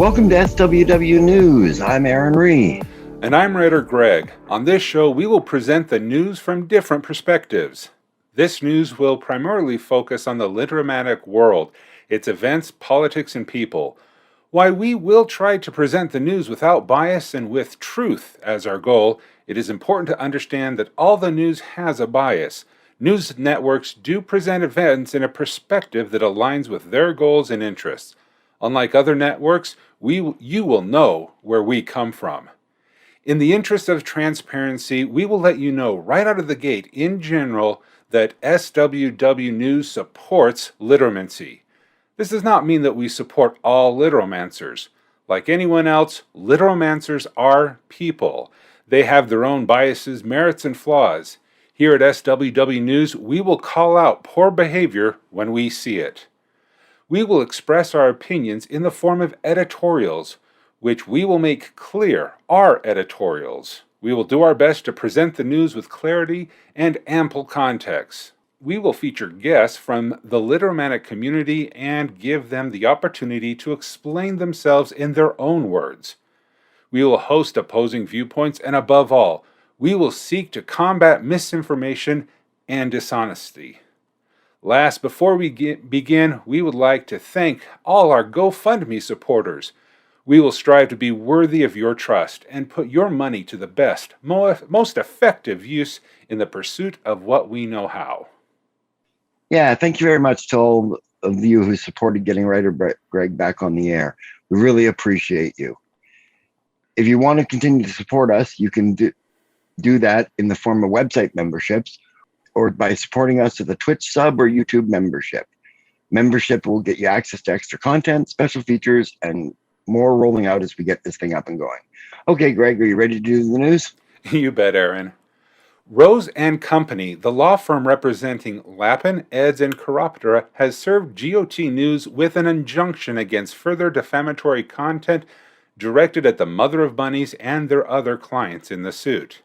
Welcome to SWW News. I'm Aaron Ree. And I'm writer Greg. On this show, we will present the news from different perspectives. This news will primarily focus on the literatic world, its events, politics, and people. While we will try to present the news without bias and with truth as our goal, it is important to understand that all the news has a bias. News networks do present events in a perspective that aligns with their goals and interests. Unlike other networks, you will know where we come from. In the interest of transparency, we will let you know right out of the gate, in general, that SWW News supports literamancy. This does not mean that we support all literomancers. Like anyone else, literomancers are people. They have their own biases, merits, and flaws. Here at SWW News, we will call out poor behavior when we see it. We will express our opinions in the form of editorials, which we will make clear are editorials. We will do our best to present the news with clarity and ample context. We will feature guests from the literomantic community and give them the opportunity to explain themselves in their own words. We will host opposing viewpoints, and above all, we will seek to combat misinformation and dishonesty. Last, before we begin, we would like to thank all our GoFundMe supporters. We will strive to be worthy of your trust and put your money to the best, most effective use in the pursuit of what we know how. Yeah, thank you very much to all of you who supported getting writer Greg back on the air. We really appreciate you. If you want to continue to support us, you can do that in the form of website memberships, or by supporting us with a Twitch sub or YouTube membership. Membership will get you access to extra content, special features, and more rolling out as we get this thing up and going. Okay, Greg, are you ready to do the news? You bet, Aaron. Rose & Company, the law firm representing Lappin, Eds, and Chiroptera, has served GOT News with an injunction against further defamatory content directed at the Mother of Bunnies and their other clients in the suit.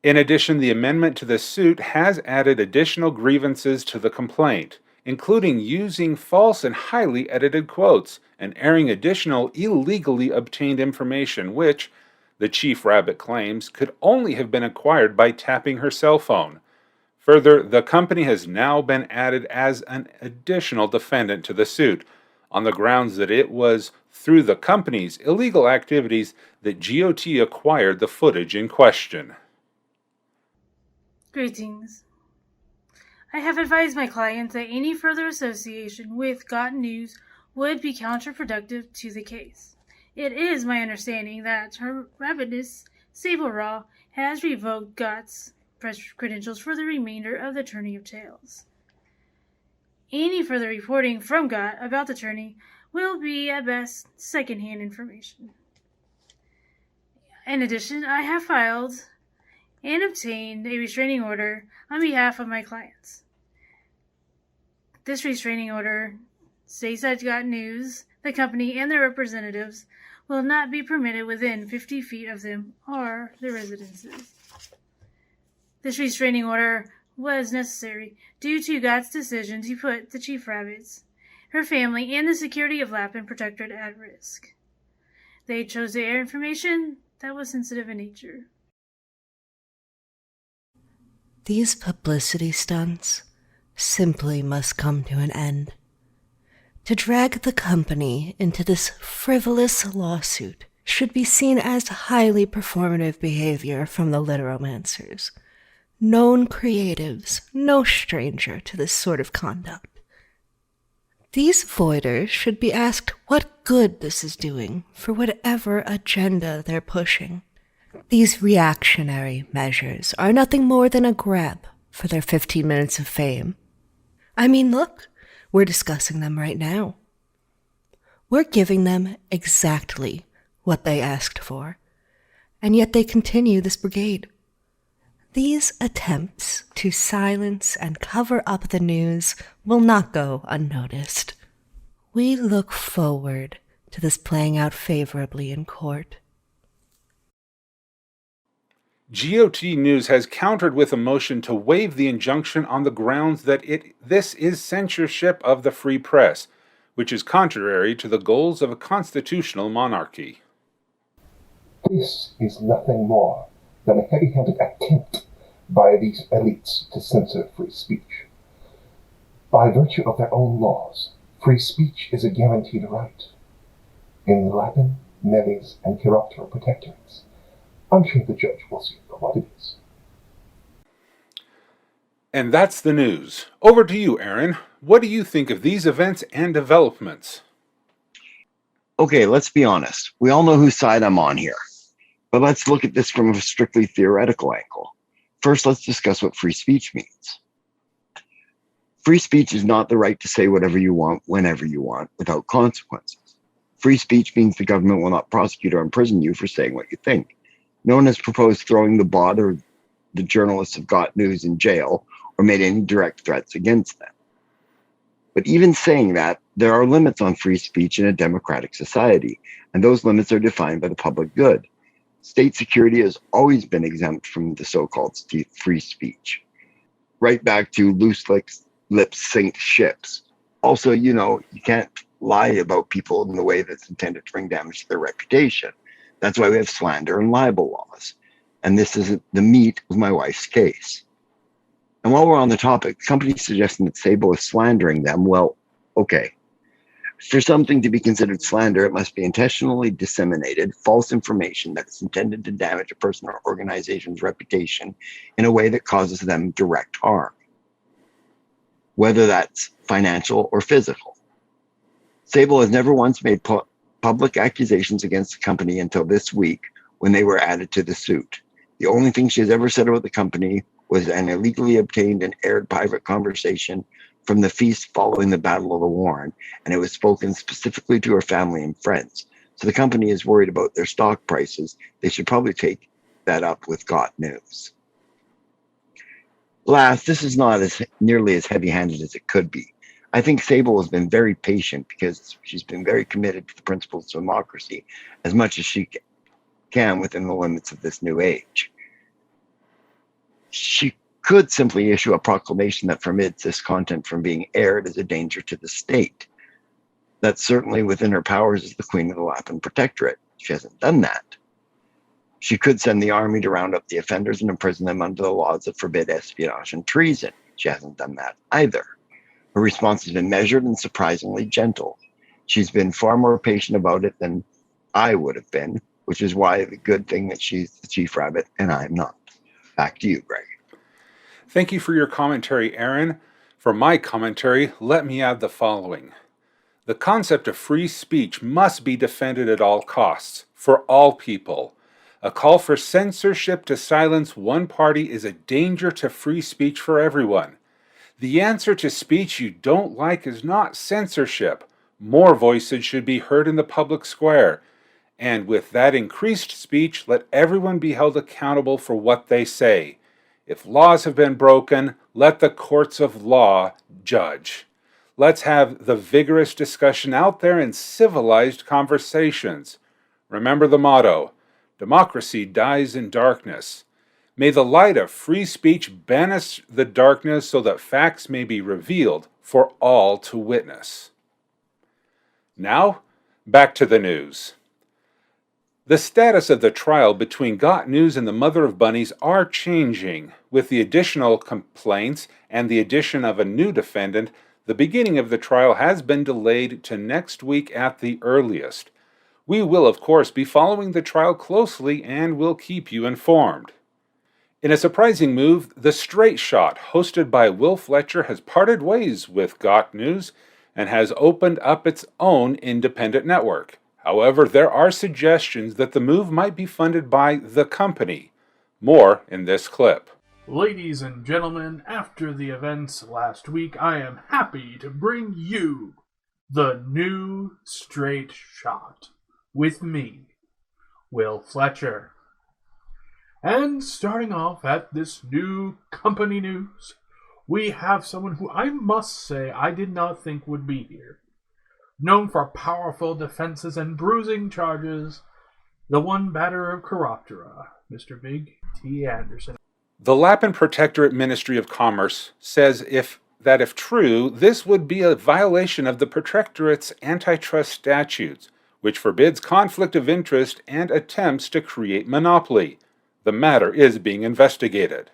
In addition, the amendment to the suit has added additional grievances to the complaint, including using false and highly edited quotes and airing additional illegally obtained information which, the Chief Rabbit claims, could only have been acquired by tapping her cell phone. Further, the company has now been added as an additional defendant to the suit, on the grounds that it was through the company's illegal activities that GOT acquired the footage in question. Greetings. I have advised my client that any further association with GOT News would be counterproductive to the case. It is my understanding that Her Rabbitness Sable Raw has revoked GOT's press credentials for the remainder of the Tourney of Tales. Any further reporting from GOT about the tourney will be, at best, secondhand information. In addition, I have filed and obtained a restraining order on behalf of my clients. This restraining order states that GOT News, the company, and their representatives will not be permitted within 50 feet of them or their residences. This restraining order was necessary due to GOT's decision to put the Chief Rabbits, her family, and the security of Lappin Protectorate at risk. They chose to air information that was sensitive in nature. These publicity stunts simply must come to an end. To drag the company into this frivolous lawsuit should be seen as highly performative behavior from the literomancers. Known creatives, no stranger to this sort of conduct. These voiders should be asked what good this is doing for whatever agenda they're pushing. These reactionary measures are nothing more than a grab for their 15 minutes of fame. I mean, look, we're discussing them right now. We're giving them exactly what they asked for, and yet they continue this brigade. These attempts to silence and cover up the news will not go unnoticed. We look forward to this playing out favorably in court. GOT News has countered with a motion to waive the injunction on the grounds that this is censorship of the free press. which is contrary to the goals of a constitutional monarchy. This is nothing more than a heavy-handed attempt by these elites to censor free speech. By virtue of their own laws, free speech is a guaranteed right. In the Latin, Neves, and Chiroptera protectorates, I'm sure the judge will see for what it is. And that's the news. Over to you, Aaron. What do you think of these events and developments? Okay, let's be honest. We all know whose side I'm on here. But let's look at this from a strictly theoretical angle. First, let's discuss what free speech means. Free speech is not the right to say whatever you want, whenever you want, without consequences. Free speech means the government will not prosecute or imprison you for saying what you think. No one has proposed throwing the bot or the journalists of Got News in jail or made any direct threats against them. But even saying that, there are limits on free speech in a democratic society, and those limits are defined by the public good. State security has always been exempt from the so-called free speech. Right back to loose lips sink ships. Also, you can't lie about people in the way that's intended to bring damage to their reputation. That's why we have slander and libel laws. And this is the meat of my wife's case. And while we're on the topic, the company suggesting that Sable is slandering them, well, okay. For something to be considered slander, it must be intentionally disseminated false information that is intended to damage a person or organization's reputation in a way that causes them direct harm, whether that's financial or physical. Sable has never once made public accusations against the company until this week when they were added to the suit. The only thing she has ever said about the company was an illegally obtained and aired private conversation from the feast following the Battle of the Warren, and it was spoken specifically to her family and friends. So the company is worried about their stock prices. They should probably take that up with Got News. Last, this is not nearly as heavy-handed as it could be. I think Sable has been very patient because she's been very committed to the principles of democracy as much as she can within the limits of this new age. She could simply issue a proclamation that forbids this content from being aired as a danger to the state. That's certainly within her powers as the Queen of the Lapin Protectorate. She hasn't done that. She could send the army to round up the offenders and imprison them under the laws that forbid espionage and treason. She hasn't done that either. Her response has been measured and surprisingly gentle. She's been far more patient about it than I would have been, which is why the good thing that she's the chief rabbit and I'm not. Back to you, Greg. Thank you for your commentary, Aaron. For my commentary, let me add the following. The concept of free speech must be defended at all costs, for all people. A call for censorship to silence one party is a danger to free speech for everyone. The answer to speech you don't like is not censorship. More voices should be heard in the public square. And with that increased speech, let everyone be held accountable for what they say. If laws have been broken, let the courts of law judge. Let's have the vigorous discussion out there in civilized conversations. Remember the motto, democracy dies in darkness. May the light of free speech banish the darkness so that facts may be revealed for all to witness. Now, back to the news. The status of the trial between Got News and the Mother of Bunnies are changing. With the additional complaints and the addition of a new defendant, the beginning of the trial has been delayed to next week at the earliest. We will, of course, be following the trial closely and will keep you informed. In a surprising move, The Straight Shot, hosted by Will Fletcher, has parted ways with Got News and has opened up its own independent network. However, there are suggestions that the move might be funded by the company. More in this clip. Ladies and gentlemen, after the events last week, I am happy to bring you the new Straight Shot with me, Will Fletcher. And starting off at this new company news, we have someone who I must say I did not think would be here. Known for powerful defenses and bruising charges, the one batter of Chiroptera, Mr. Big T. Anderson. The Lapin Protectorate Ministry of Commerce says if that if true, this would be a violation of the Protectorate's antitrust statutes, which forbids conflict of interest and attempts to create monopoly. The matter is being investigated.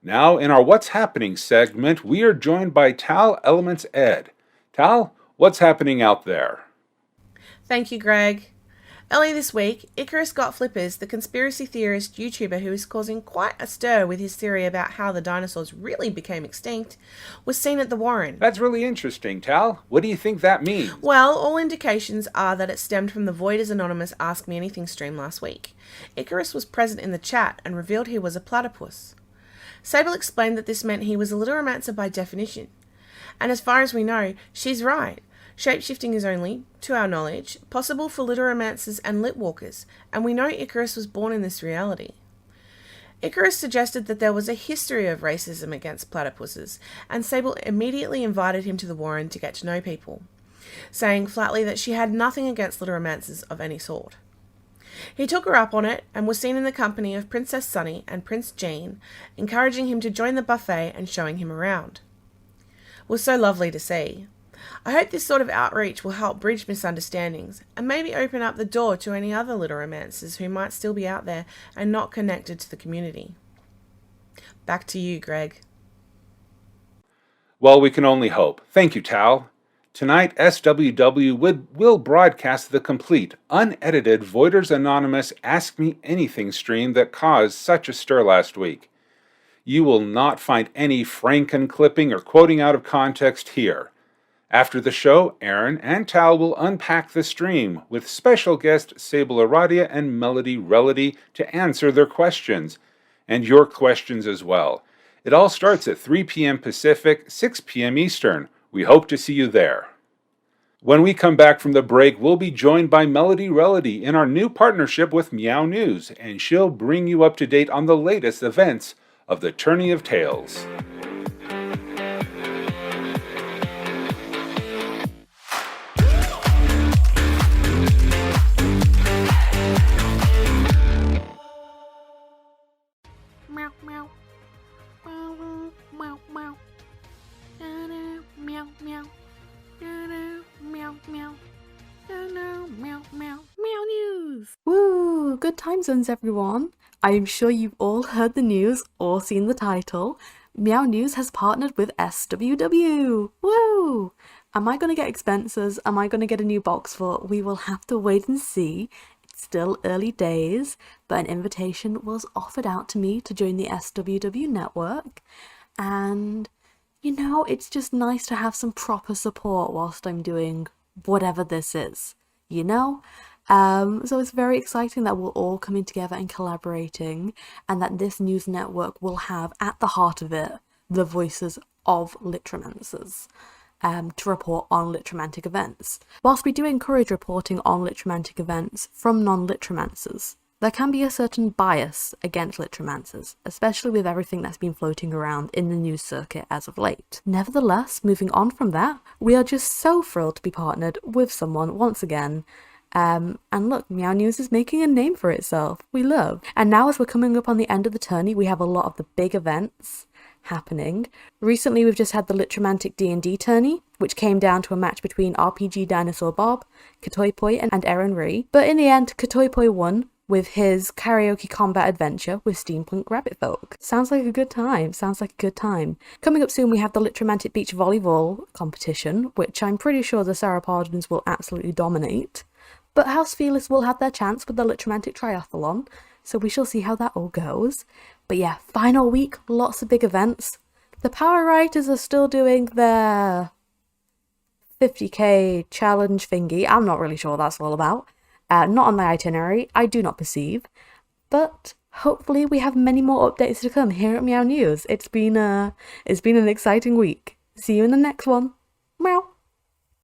Now, in our What's Happening segment, we are joined by Tal Elements Ed. Tal, what's happening out there? Thank you, Greg. Early this week, Icarus Got Flippers, the conspiracy theorist YouTuber who is causing quite a stir with his theory about how the dinosaurs really became extinct, was seen at the Warren. That's really interesting, Tal. What do you think that means? Well, all indications are that it stemmed from the Void is Anonymous Ask Me Anything stream last week. Icarus was present in the chat and revealed he was a platypus. Sable explained that this meant he was a literamancer by definition. And as far as we know, she's right. Shapeshifting is only, to our knowledge, possible for literancers and litwalkers, and we know Icarus was born in this reality. Icarus suggested that there was a history of racism against platypuses, and Sable immediately invited him to the Warren to get to know people, saying flatly that she had nothing against literancers of any sort. He took her up on it and was seen in the company of Princess Sunny and Prince Jean, encouraging him to join the buffet and showing him around. It was so lovely to see. I hope this sort of outreach will help bridge misunderstandings and maybe open up the door to any other literancers who might still be out there and not connected to the community. Back to you, Greg. Well, we can only hope. Thank you, Tal. Tonight, SWW will broadcast the complete, unedited Voiders Anonymous Ask Me Anything stream that caused such a stir last week. You will not find any Franken clipping or quoting out of context here. After the show, Aaron and Tal will unpack the stream with special guest Sable Aradia and Melody Relody to answer their questions, and your questions as well. It all starts at 3 p.m. Pacific, 6 p.m. Eastern. We hope to see you there. When we come back from the break, we'll be joined by Melody Relody in our new partnership with Meow News, and she'll bring you up to date on the latest events of the Tourney of Tales. Meow meow. Meow meow. Meow meow. Meow meow. Meow meow. Meow news. Woo! Good time zones, everyone. I am sure you've all heard the news or seen the title. Meow News has partnered with SWW. Woo! Am I going to get expenses? Am I going to get a new box full? We will have to wait and see. It's still early days, but an invitation was offered out to me to join the SWW network. And, you know, it's just nice to have some proper support whilst I'm doing whatever this is, you know? So it's very exciting that we're all coming together and collaborating, and that this news network will have at the heart of it the voices of literancers to report on literamantic events. Whilst we do encourage reporting on literamantic events from non-literancers, there can be a certain bias against literancers, especially with everything that's been floating around in the news circuit as of late. Nevertheless, moving on from that, we are just so thrilled to be partnered with someone once again. And look, Meow News is making a name for itself. We love. And now as we're coming up on the end of the tourney, we have a lot of the big events happening. Recently, we've just had the Literamantic D&D tourney, which came down to a match between RPG Dinosaur Bob, Katoipoi, and Aaron Ree. But in the end, Katoipoi won with his karaoke combat adventure with Steampunk Rabbit Folk. Sounds like a good time. Coming up soon, we have the Literamantic Beach Volleyball competition, which I'm pretty sure the Sarah Pardons will absolutely dominate. But House Fearless will have their chance with the Literamantic Triathlon, so we shall see how that all goes. But yeah, final week, lots of big events. The Power Writers are still doing their 50k challenge thingy. I'm not really sure what that's all about. Not on the itinerary, I do not perceive. But hopefully we have many more updates to come here at Meow News. It's been an exciting week. See you in the next one. Meow.